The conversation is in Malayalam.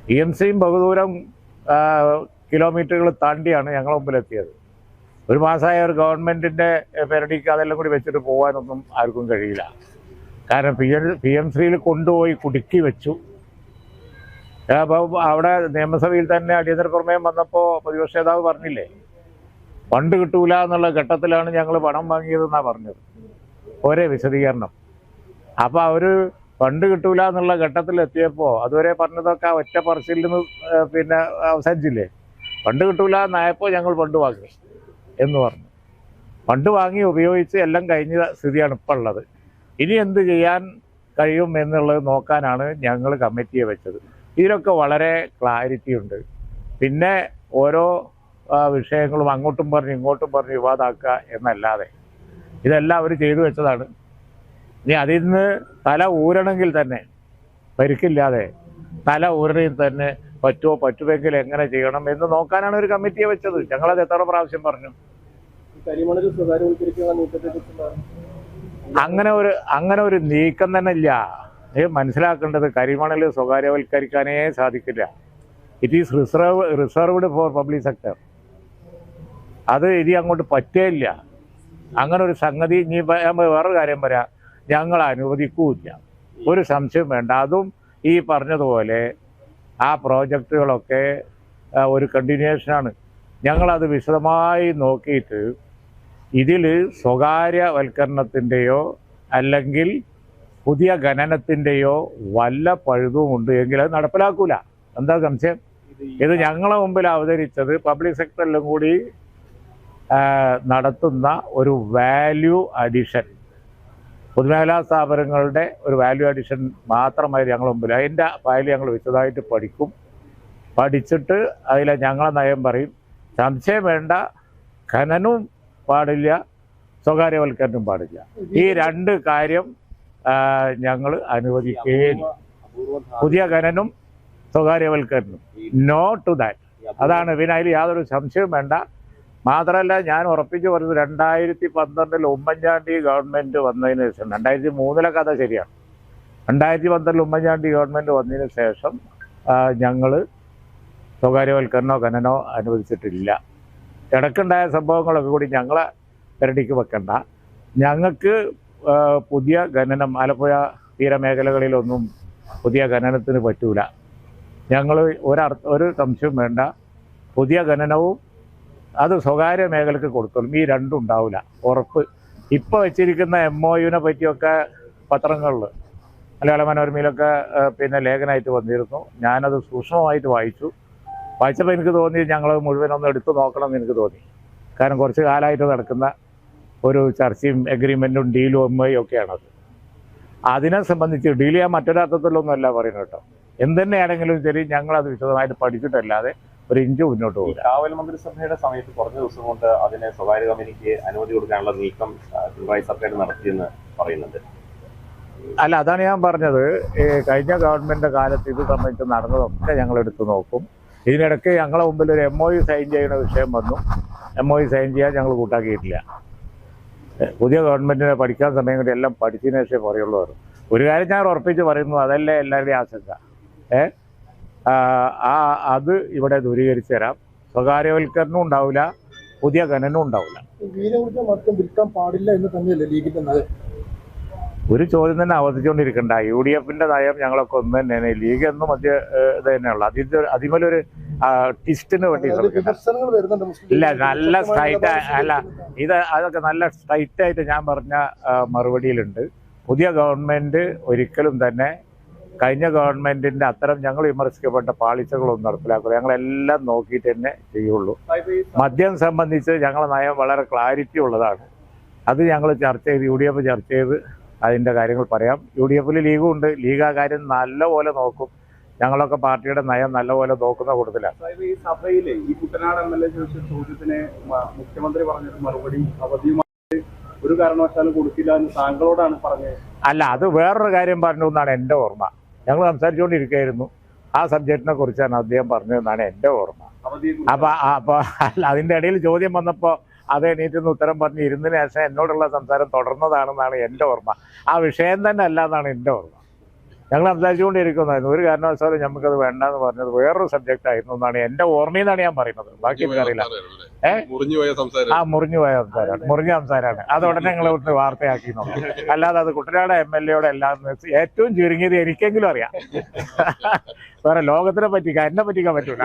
PMCയും ബഹുദൂരം കിലോമീറ്ററുകൾ താണ്ടിയാണ് ഞങ്ങളുടെ മുമ്പിലെത്തിയത്. ഒരു മാസമായ ഒരു ഗവൺമെൻറ്റിൻ്റെ പെരടിക്ക് അതെല്ലാം കൂടി വെച്ചിട്ട് പോകാനൊന്നും ആർക്കും കഴിയില്ല. കാരണം PMCയിൽ കൊണ്ടുപോയി കുടുക്കി വെച്ചു. അപ്പോൾ അവിടെ നിയമസഭയിൽ തന്നെ അടിയന്തര പ്രമേയം വന്നപ്പോൾ പ്രതിപക്ഷ നേതാവ് പറഞ്ഞില്ലേ, ഫണ്ട് കിട്ടൂല എന്നുള്ള ഘട്ടത്തിലാണ് ഞങ്ങൾ പണം വാങ്ങിയതെന്നാണ് പറഞ്ഞത്. ഒരേ വിശദീകരണം. അപ്പോൾ അവർ ഫണ്ട് കിട്ടൂല എന്നുള്ള ഘട്ടത്തിലെത്തിയപ്പോൾ അതുവരെ പറഞ്ഞതൊക്കെ ഒറ്റ പറച്ചിൽ നിന്ന് പിന്നെ അവസാനിച്ചില്ലേ. ഫണ്ട് കിട്ടൂല എന്നായപ്പോൾ ഞങ്ങൾ ഫണ്ട് വാങ്ങി എന്ന് പറഞ്ഞു. ഫണ്ട് വാങ്ങി ഉപയോഗിച്ച് എല്ലാം കഴിഞ്ഞ സ്ഥിതിയാണ് ഇപ്പോൾ ഉള്ളത്. ഇനി എന്ത് ചെയ്യാൻ കഴിയും എന്നുള്ളത് നോക്കാനാണ് ഞങ്ങൾ കമ്മിറ്റിയെ വെച്ചത്. ഇതിലൊക്കെ വളരെ ക്ലാരിറ്റി ഉണ്ട്. പിന്നെ ഓരോ വിഷയങ്ങളും അങ്ങോട്ടും പറഞ്ഞ് ഇങ്ങോട്ടും പറഞ്ഞ് വിവാദമാക്കുക എന്നല്ലാതെ ഇതെല്ലാം അവർ ചെയ്തു വെച്ചതാണ്. ഇനി അതിൽ നിന്ന് തല ഊരണമെങ്കിൽ തന്നെ പരിക്കില്ലാതെ തല ഊരണമെങ്കിൽ തന്നെ പറ്റുമെങ്കിൽ എങ്ങനെ ചെയ്യണം എന്ന് നോക്കാനാണ് ഒരു കമ്മിറ്റിയെ വെച്ചത്. ഞങ്ങളത് എത്ര പ്രാവശ്യം പറഞ്ഞു. അങ്ങനെ ഒരു നീക്കം തന്നെ ഇല്ല. മനസ്സിലാക്കേണ്ടത് കരിമണൽ സ്വകാര്യവൽക്കരിക്കാനേ സാധിക്കില്ല. It is reserved for public sector. അത് ഇനി അങ്ങോട്ട് പറ്റേയില്ല. അങ്ങനെ ഒരു സംഗതി ഇനി വേറൊരു കാര്യം പറയാം, ഞങ്ങൾ അനുവദിക്കൂല്ല, ഒരു സംശയം വേണ്ട. അതും ഈ പറഞ്ഞതുപോലെ ആ പ്രോജക്റ്റുകളൊക്കെ ഒരു കണ്ടിന്യൂഷനാണ്. ഞങ്ങളത് വിശദമായി നോക്കിയിട്ട് ഇതിൽ സ്വകാര്യവൽക്കരണത്തിൻ്റെയോ അല്ലെങ്കിൽ പുതിയ ഖനനത്തിൻ്റെയോ വല്ല പഴുതുമുണ്ട് എങ്കിൽ അത് നടപ്പിലാക്കൂല. എന്താ സംശയം? ഇത് ഞങ്ങളെ മുമ്പിൽ അവതരിച്ചത് പബ്ലിക് സെക്ടറിലും കൂടി നടത്തുന്ന ഒരു വാല്യൂ അഡീഷൻ, പൊതുമേഖലാ സ്ഥാപനങ്ങളുടെ ഒരു വാല്യൂ അഡീഷൻ മാത്രമായി ഞങ്ങളുടെ മുമ്പിൽ. അതിൻ്റെ ഫയൽ ഞങ്ങൾ വിശദമായിട്ട് പഠിക്കും. പഠിച്ചിട്ട് അതിലെ ഞങ്ങളെ നയം പറയും. സംശയം വേണ്ട, ഖനനവും പാടില്ല, സ്വകാര്യവൽക്കരണവും പാടില്ല. ഈ രണ്ട് കാര്യം ഞങ്ങൾ അനുവദിക്കുകയില്ല. പുതിയ ഖനനം, സ്വകാര്യവൽക്കരണം, നോ ടു ദാറ്റ്. അതാണ്. പിന്നെ അതിൽ യാതൊരു സംശയവും വേണ്ട. മാത്രമല്ല, ഞാൻ ഉറപ്പിച്ച് പറഞ്ഞത് 2012 ഉമ്മൻചാണ്ടി ഗവൺമെൻറ് വന്നതിന് ശേഷം, 2003 കഥ ശരിയാണ്, 2012 ഉമ്മൻചാണ്ടി ഗവൺമെൻറ് വന്നതിന് ശേഷം ഞങ്ങൾ സ്വകാര്യവൽക്കരണമോ ഖനനോ അനുവദിച്ചിട്ടില്ല. ഇടയ്ക്കുണ്ടായ സംഭവങ്ങളൊക്കെ കൂടി ഞങ്ങളെ പെരടിക്ക് വെക്കണ്ട. ഞങ്ങൾക്ക് പുതിയ ഖനനം ആലപ്പുഴ തീരമേഖലകളിലൊന്നും പുതിയ ഖനനത്തിന് പറ്റൂല. ഞങ്ങൾ ഒരു സംശയവും വേണ്ട, പുതിയ ഖനനവും അത് സ്വകാര്യ മേഖലക്ക് കൊടുത്തോളും. ഈ രണ്ടും ഉണ്ടാവില്ല, ഉറപ്പ്. ഇപ്പോൾ വെച്ചിരിക്കുന്ന MOUവിനെ പറ്റിയൊക്കെ പത്രങ്ങളിൽ, മലയാള മനോരമയിലൊക്കെ പിന്നെ ലേഖനമായിട്ട് വന്നിരുന്നു. ഞാനത് സൂക്ഷ്മമായിട്ട് വായിച്ചപ്പോൾ എനിക്ക് തോന്നി ഞങ്ങൾ മുഴുവനൊന്നും എടുത്തു നോക്കണം എന്ന് എനിക്ക് തോന്നി. കാരണം കുറച്ച് കാലമായിട്ട് നടക്കുന്ന ഒരു ചർച്ചയും എഗ്രിമെൻറ്റും ഡീലും MOU ഒക്കെയാണത്. അതിനെ സംബന്ധിച്ച് ഡീൽ ചെയ്യാൻ മറ്റൊരർത്ഥത്തിലൊന്നും അല്ല പറയുന്നത് കേട്ടോ. എന്തുതന്നെയാണെങ്കിലും ശരി, ഞങ്ങളത് വിശദമായിട്ട് പഠിച്ചിട്ടല്ലാതെ ഒരു ഇഞ്ച് മുന്നോട്ട് പോകും. കാവൽ മന്ത്രിസഭയുടെ സമയത്ത് കുറഞ്ഞ ദിവസം കൊണ്ട് അതിനെ സ്വകാര്യ കമ്പനിക്ക് അനുമതി കൊടുക്കാനുള്ള നീക്കം പിണറായി സർക്കാർ നടത്തിയെന്ന് പറയുന്നുണ്ട്. അല്ല, അതാണ് ഞാൻ പറഞ്ഞത്. കഴിഞ്ഞ ഗവൺമെൻറ്റിൻ്റെ കാലത്ത് ഇത് സംബന്ധിച്ച് നടന്നതൊക്കെ ഞങ്ങൾ എടുത്തു നോക്കും. ഇതിനിടയ്ക്ക് ഞങ്ങളെ മുമ്പിൽ ഒരു MOU സൈൻ ചെയ്യുന്ന വിഷയം വന്നു. MOU സൈൻ ചെയ്യാൻ ഞങ്ങൾ കൂട്ടാക്കിയിട്ടില്ല. പുതിയ ഗവൺമെൻറ്റിനെ പഠിക്കാൻ സമയം കൊണ്ട് എല്ലാം പഠിച്ചതിന് ശേഷമേ പറയുള്ളൂ. ഒരു കാര്യം ഞാൻ ഉറപ്പിച്ച് പറയുന്നു, അതല്ലേ എല്ലാവരുടെയും ആശങ്ക. അത് ഇവിടെ ദൂരീകരിച്ചു തരാം. സ്വകാര്യവൽക്കരണം ഉണ്ടാവില്ല, പുതിയ ഖനനം ഉണ്ടാവില്ല. ഒരു ചോദ്യം തന്നെ ആവർത്തിച്ചുകൊണ്ടിരിക്കണ്ട. UDFന്റെ നയം ഞങ്ങളൊക്കെ ഒന്ന് തന്നെയാണ്. ലീഗ് എന്നും മധ്യ ഇത് തന്നെയുള്ളു. അതിമേലൊരു ട്വിസ്റ്റിന് വേണ്ടി ഇല്ല. നല്ല സ്ട്രൈറ്റ് അല്ല, അതൊക്കെ നല്ല സ്ട്രൈറ്റായിട്ട് ഞാൻ പറഞ്ഞ മറുപടിയിലുണ്ട്. പുതിയ ഗവൺമെൻറ് ഒരിക്കലും തന്നെ കഴിഞ്ഞ ഗവൺമെൻറ്റിൻ്റെ അത്തരം ഞങ്ങൾ വിമർശിക്കപ്പെട്ട പാളിച്ചകളൊന്നും നടപ്പിലാക്കില്ല. ഞങ്ങളെല്ലാം നോക്കിയിട്ട് തന്നെ ചെയ്യുള്ളൂ. മദ്യം സംബന്ധിച്ച് ഞങ്ങളെ നയം വളരെ ക്ലാരിറ്റി ഉള്ളതാണ്. അത് ഞങ്ങൾ ചർച്ച ചെയ്ത് UDF ചർച്ച ചെയ്ത് അതിൻ്റെ കാര്യങ്ങൾ പറയാം. UDFിൽ ലീഗും ഉണ്ട്. ലീഗ് ആ കാര്യം നല്ലപോലെ നോക്കും. ഞങ്ങളൊക്കെ പാർട്ടിയുടെ നയം നല്ലപോലെ നോക്കുന്ന കൂട്ടത്തിലാണ്. ഈ സഭയിലെ ഈ കുട്ടനാട് MLA ചോദിച്ച ചോദ്യത്തിന് മുഖ്യമന്ത്രി പറഞ്ഞൊരു മറുപടി അവധിയുമായി ഒരു കാരണവശാലും കൊടുക്കില്ല എന്ന് താങ്കളോടാണ് പറഞ്ഞത്. അല്ല, അത് വേറൊരു കാര്യം പറഞ്ഞു എന്നാണ് എൻ്റെ ഓർമ്മ. ഞങ്ങൾ സംസാരിച്ചുകൊണ്ടിരിക്കുകയായിരുന്നു. ആ സബ്ജക്റ്റിനെ കുറിച്ചാണ് അദ്ദേഹം പറഞ്ഞതെന്നാണ് എൻ്റെ ഓർമ്മ. അപ്പോൾ അല്ല, അതിൻ്റെ ഇടയിൽ ചോദ്യം വന്നപ്പോൾ അത് എണീറ്റെന്ന് ഉത്തരം പറഞ്ഞ് ഇരുന്നതിന് ശേഷം എന്നോടുള്ള സംസാരം തുടർന്നതാണെന്നാണ് എൻ്റെ ഓർമ്മ. ആ വിഷയം തന്നെ അല്ല എന്നാണ് എൻ്റെ ഓർമ്മ. ഞങ്ങൾ സംസാരിച്ചുകൊണ്ടിരിക്കുന്നതായിരുന്നു. ഒരു കാരണവശാലും നമുക്കത് വേണ്ടെന്ന് പറഞ്ഞത് വേറൊരു സബ്ജക്റ്റ് ആയിരുന്നു എന്നാണ് എൻ്റെ ഓർമ്മയെന്നാണ് ഞാൻ പറയുന്നത്. ബാക്കി എനിക്കറിയില്ല. മുറിഞ്ഞു പോയ സംസാരമാണ്, മുറിഞ്ഞ സംസാരമാണ്. അത് ഉടനെ ഞങ്ങൾ ഇവിടുന്ന് വാർത്തയാക്കി നോക്കാം. അല്ലാതെ അത് കുട്ടനാട് MLA എല്ലാം ഏറ്റവും ചുരുങ്ങിയത് എനിക്കെങ്കിലും അറിയാം. വേറെ ലോകത്തിനെ പറ്റിക്കാൻ എന്നെ പറ്റിക്കാൻ പറ്റൂല.